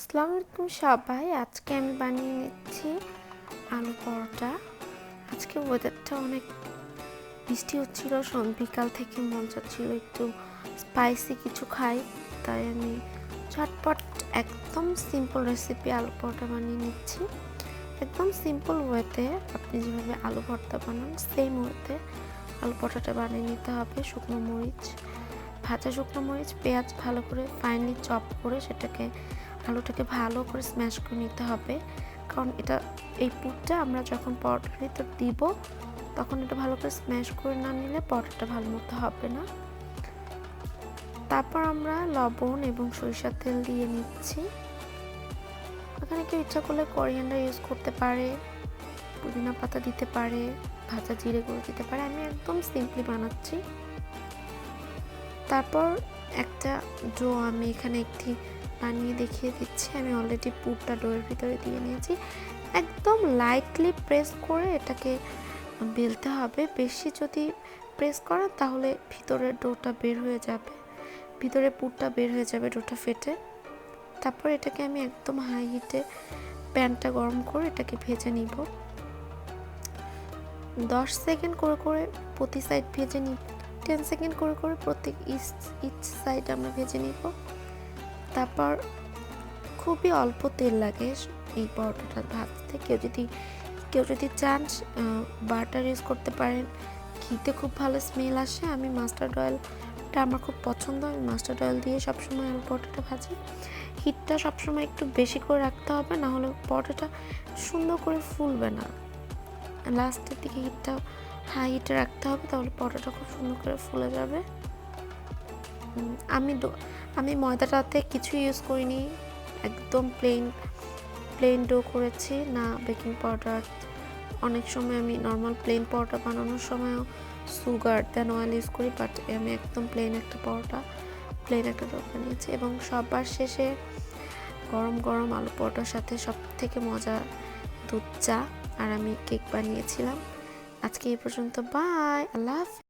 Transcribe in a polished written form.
আসসালামু আলাইকুম সবাই। আজকে আমি বানিয়ে নিচ্ছি আলু পরোটা। আজকে ওয়েদারটা অনেক বৃষ্টি হচ্ছিল, বিকাল থেকে মন চাচ্ছিল একটু স্পাইসি কিছু খাই, তাই আমি ঝটপট একদম সিম্পল রেসিপি আলু পরোটা বানিয়ে নিচ্ছি। একদম সিম্পল ওয়েতে আপনি যেভাবে আলু ভর্তা বানান সেম ওয়েতে আলু পরোটাটা বানিয়ে নিতে হবে। শুকনো মরিচ, ভাজা শুকনো মরিচ, পেঁয়াজ ভালো করে ফাইনলি চপ করে আলুটাকে ভালো করে স্ম্যাশ করে নিতে হবে, কারণ এই পুরটা আমরা যখন পরোটার ভিতর দিব তখন এটা ভালো করে স্ম্যাশ করে না নিলে পরোটাটা ভালো মতো হবে না। তারপর আমরা লবণ এবং সরিষার তেল দিয়ে নিচ্ছি। এখানে কেউ ইচ্ছা করলে করিয়েন্ডার ইউজ করতে পারে, পুদিনা পাতা দিতে পারে, ভাজা জিরে গুঁড়ো দিতে পারে। আমি একদম সিম্পলি বানাচ্ছি। তারপর একটা ডো আমি এখানে একটি বানিয়ে দেখিয়ে দিচ্ছি। আমি অলরেডি পুরটা ডোয়ের ভিতরে দিয়ে নিয়েছি। একদম লাইটলি প্রেস করে এটাকে বেলতে হবে। বেশি যদি প্রেস করেন তাহলে ভিতরের ডোটা বের হয়ে যাবে, ভিতরে পুরটা বের হয়ে যাবে, ডোটা ফেটে। তারপর এটাকে আমি একদম হাই হিটে প্যানটা গরম করে এটাকে ভেজে নিব। 10 সেকেন্ড করে করে প্রতি সাইড ভেজে নিব। 10 সেকেন্ড করে করে প্রত্যেক ইচ সাইড আমরা ভেজে নিব। তারপর খুবই অল্প তেল লাগে এই পরোটাটা ভাজতে। কেউ যদি চান বাটার ইউজ করতে পারেন, ঘিতে খুব ভালো স্মেল আসে। আমি মাস্টার্ড অয়েলটা আমার খুব পছন্দ, আমি মাস্টার্ড অয়েল দিয়ে সবসময় আলু পরোটাটা ভাজি। হিটটা সবসময় একটু বেশি করে রাখতে হবে, না হলে পরোটাটা সুন্দর করে ফুলবে না। লাস্টের দিকে হিটটা হাই হিটে রাখতে হবে, তাহলে পরোটাটা খুব সুন্দর করে ফুলে যাবে। আমি ময়দাটাতে কিছু ইউজ করিনি, একদম প্লেন ডো করেছি, না বেকিং পাউডার। অনেক সময় আমি নর্মাল প্লেন পরোটা বানানোর সময়ও সুগার দেন অয়েল ইউজ করি, বাট আমি একদম প্লেন একটা ডো বানিয়েছি। এবং সবার শেষে গরম গরম আলু পরোটার সাথে সব থেকে মজা দুধ চা, আর আমি কেক বানিয়েছিলাম। আজকে এই পর্যন্ত, বাই, আল্লাহ হাফেজ।